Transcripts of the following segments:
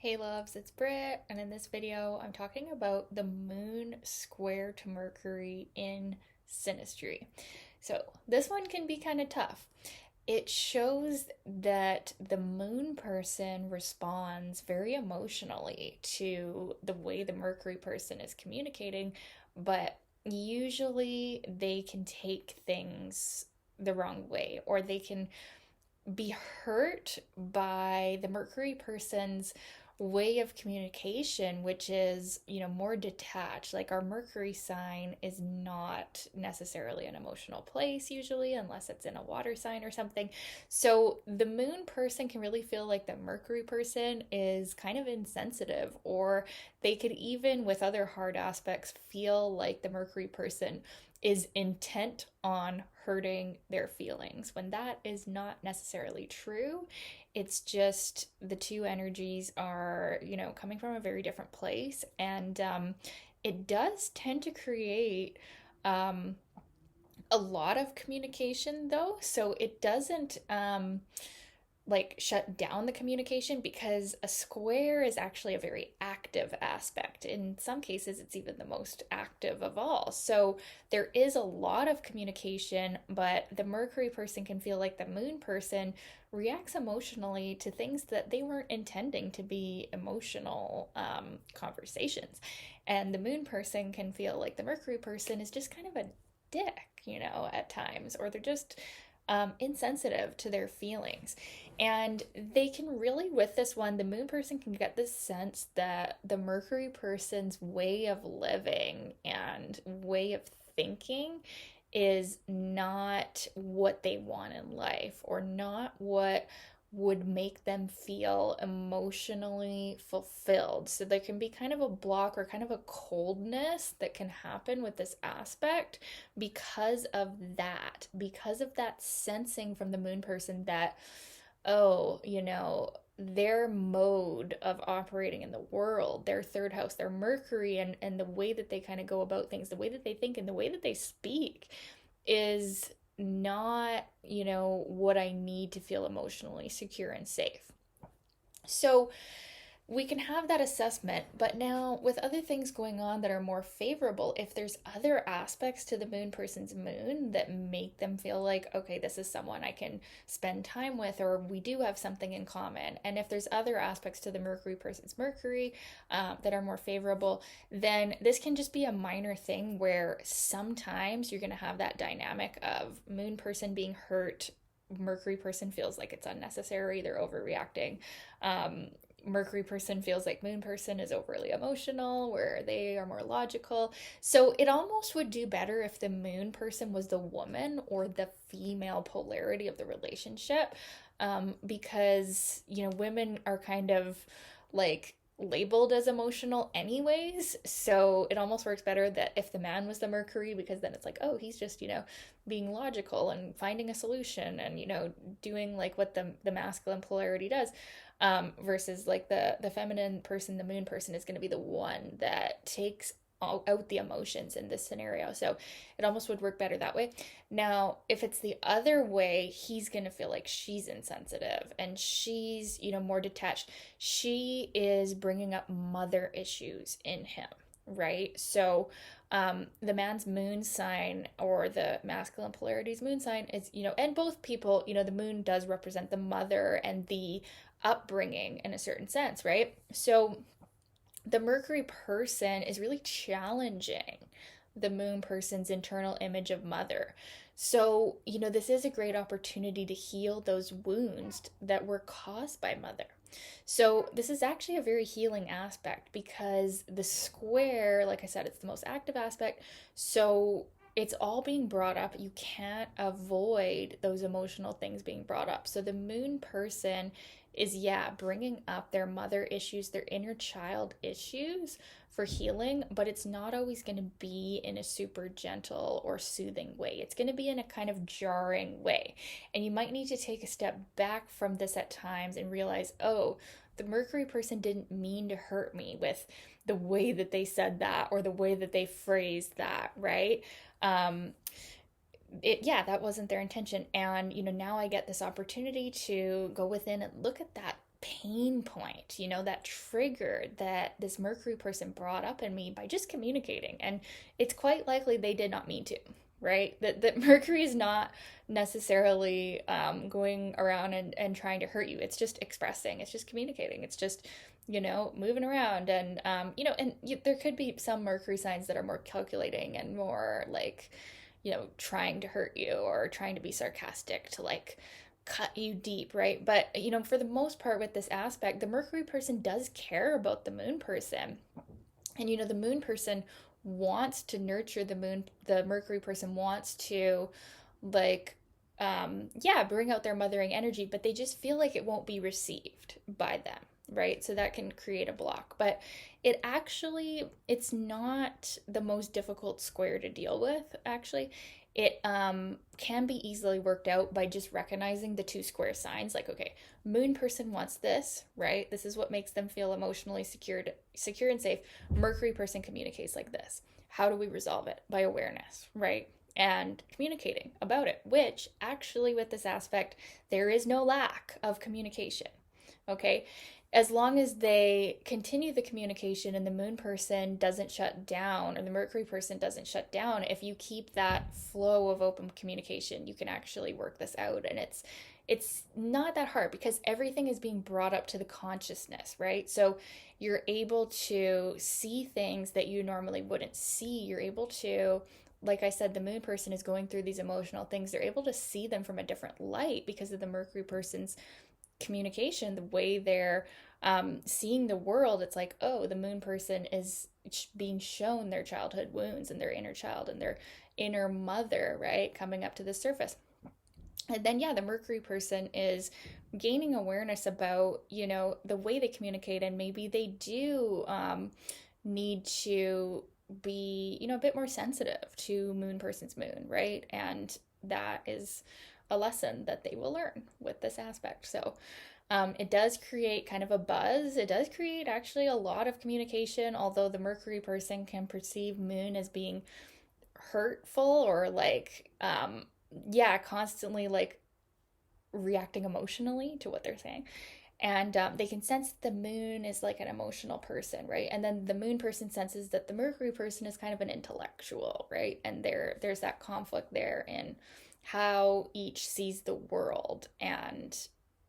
Hey loves, it's Britt, and in this video I'm talking about the moon square to Mercury in Synastry. So this one can be kind of tough. It shows that the moon person responds very emotionally to the way the Mercury person is communicating, but usually they can take things the wrong way, or they can be hurt by the Mercury person's way of communication, which is, more detached. Like our Mercury sign is not necessarily an emotional place usually, unless it's in a water sign or something. So the moon person can really feel like the Mercury person is kind of insensitive, or they could even, with other hard aspects, feel like the Mercury person is intent on hurting their feelings when that is not necessarily true. It's just the two energies are, coming from a very different place. And it does tend to create a lot of communication, though. So it doesn't like shut down the communication, because a square is actually a very active aspect. In some cases, it's even the most active of all. So there is a lot of communication, but the Mercury person can feel like the moon person reacts emotionally to things that they weren't intending to be emotional conversations. And the moon person can feel like the Mercury person is just kind of a dick, at times, or they're just insensitive to their feelings. And they can really, with this one, the moon person can get this sense that the Mercury person's way of living and way of thinking is not what they want in life, or not what would make them feel emotionally fulfilled. So there can be kind of a block or kind of a coldness that can happen with this aspect because of that sensing from the moon person that, oh, their mode of operating in the world, their third house, their Mercury, and the way that they kind of go about things, the way that they think, and the way that they speak is not, what I need to feel emotionally secure and safe. So we can have that assessment, but now with other things going on that are more favorable, if there's other aspects to the moon person's moon that make them feel like, okay, this is someone I can spend time with, or we do have something in common, and if there's other aspects to the Mercury person's Mercury that are more favorable, then this can just be a minor thing where sometimes you're going to have that dynamic of moon person being hurt. Mercury person feels like it's unnecessary, they're overreacting. Mercury person feels like moon person is overly emotional, where they are more logical. So it almost would do better if the moon person was the woman or the female polarity of the relationship, because, women are kind of like labeled as emotional anyways. So it almost works better that if the man was the Mercury, because then it's like, oh, he's just, being logical and finding a solution and, doing like what the masculine polarity does. Versus like the feminine person, the moon person is going to be the one that takes out the emotions in this scenario. So it almost would work better that way. Now, if it's the other way, he's going to feel like she's insensitive and she's, more detached. She is bringing up mother issues in him, right? So the man's moon sign, or the masculine polarity's moon sign, is, and both people, the moon does represent the mother and the upbringing in a certain sense, right? So the Mercury person is really challenging the moon person's internal image of mother. So, this is a great opportunity to heal those wounds that were caused by mother. So, this is actually a very healing aspect, because the square, like I said, it's the most active aspect. So, it's all being brought up. You can't avoid those emotional things being brought up. So, the moon person is, bringing up their mother issues, their inner child issues for healing, but it's not always going to be in a super gentle or soothing way. It's going to be in a kind of jarring way. And you might need to take a step back from this at times and realize, oh, the Mercury person didn't mean to hurt me with the way that they said that or the way that they phrased that, right? That wasn't their intention. And now I get this opportunity to go within and look at that pain point, that trigger that this Mercury person brought up in me by just communicating. And it's quite likely they did not mean to, right? That Mercury is not necessarily going around and trying to hurt you. It's just expressing, it's just communicating, it's just, moving around. And, there could be some Mercury signs that are more calculating and more like, trying to hurt you or trying to be sarcastic to like cut you deep, right? But, for the most part with this aspect, the Mercury person does care about the moon person. And, the moon person wants to nurture the moon. The Mercury person wants to, like, bring out their mothering energy, but they just feel like it won't be received by them, right? So that can create a block. But it's not the most difficult square to deal with, actually. It can be easily worked out by just recognizing the two square signs. Like, okay, moon person wants this, right? This is what makes them feel emotionally secure and safe. Mercury person communicates like this. How do we resolve it? By awareness, right? And communicating about it, which actually with this aspect, there is no lack of communication, okay? As long as they continue the communication and the moon person doesn't shut down or the Mercury person doesn't shut down, if you keep that flow of open communication, you can actually work this out. And it's not that hard because everything is being brought up to the consciousness, right? So you're able to see things that you normally wouldn't see. You're able to, like I said, the moon person is going through these emotional things. They're able to see them from a different light because of the Mercury person's communication, the way they're seeing the world. It's like, oh, the moon person is being shown their childhood wounds and their inner child and their inner mother, right, coming up to the surface. And then, the Mercury person is gaining awareness about, the way they communicate, and maybe they do need to be, a bit more sensitive to moon person's moon, right? And that is a lesson that they will learn with this aspect. So it does create kind of a buzz. It does create actually a lot of communication, although the Mercury person can perceive moon as being hurtful or like, constantly like reacting emotionally to what they're saying. And they can sense the moon is like an emotional person, right? And then the moon person senses that the Mercury person is kind of an intellectual, right? And there's that conflict there in how each sees the world, and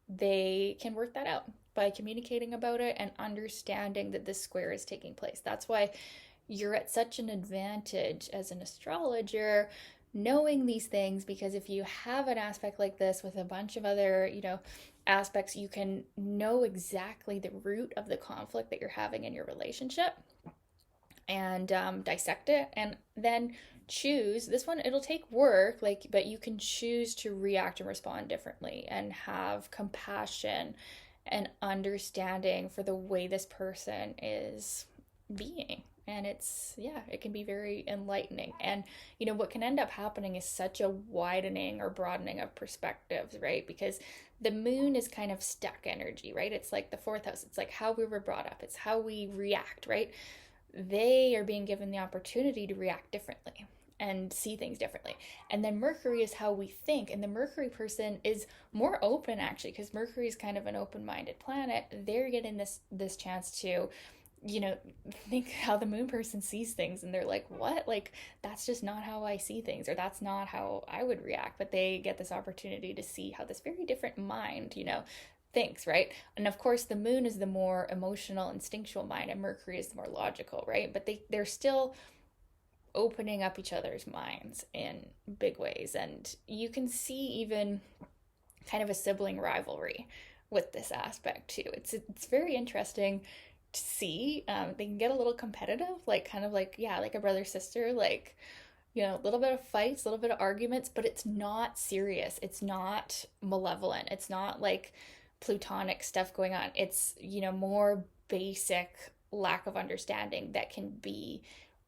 they can work that out by communicating about it and understanding that this square is taking place. That's why you're at such an advantage as an astrologer knowing these things, because if you have an aspect like this with a bunch of other, aspects, you can know exactly the root of the conflict that you're having in your relationship and dissect it, and then choose this one. It'll take work, but you can choose to react and respond differently and have compassion and understanding for the way this person is being. And it can be very enlightening. And, what can end up happening is such a widening or broadening of perspectives, right? Because the moon is kind of stuck energy, right? It's like the fourth house. It's like how we were brought up. It's how we react, right? They are being given the opportunity to react differently and see things differently. And then Mercury is how we think. And the Mercury person is more open, actually, because Mercury is kind of an open-minded planet. They're getting this chance to think how the moon person sees things, and they're like, what? Like, that's just not how I see things, or that's not how I would react. But they get this opportunity to see how this very different mind, thinks, right? And of course, the moon is the more emotional, instinctual mind, and Mercury is the more logical, right? But they're still opening up each other's minds in big ways. And you can see even kind of a sibling rivalry with this aspect too. It's very interesting to see. They can get a little competitive, like kind of like, like a brother sister, like, a little bit of fights, a little bit of arguments, but it's not serious. It's not malevolent. It's not like plutonic stuff going on. It's, more basic lack of understanding that can be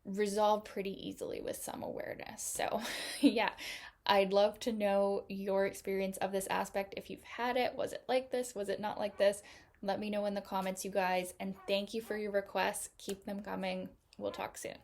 resolved pretty easily with some awareness. So I'd love to know your experience of this aspect. If you've had it, was it like this? Was it not like this? Let me know in the comments, you guys. And thank you for your requests. Keep them coming. We'll talk soon.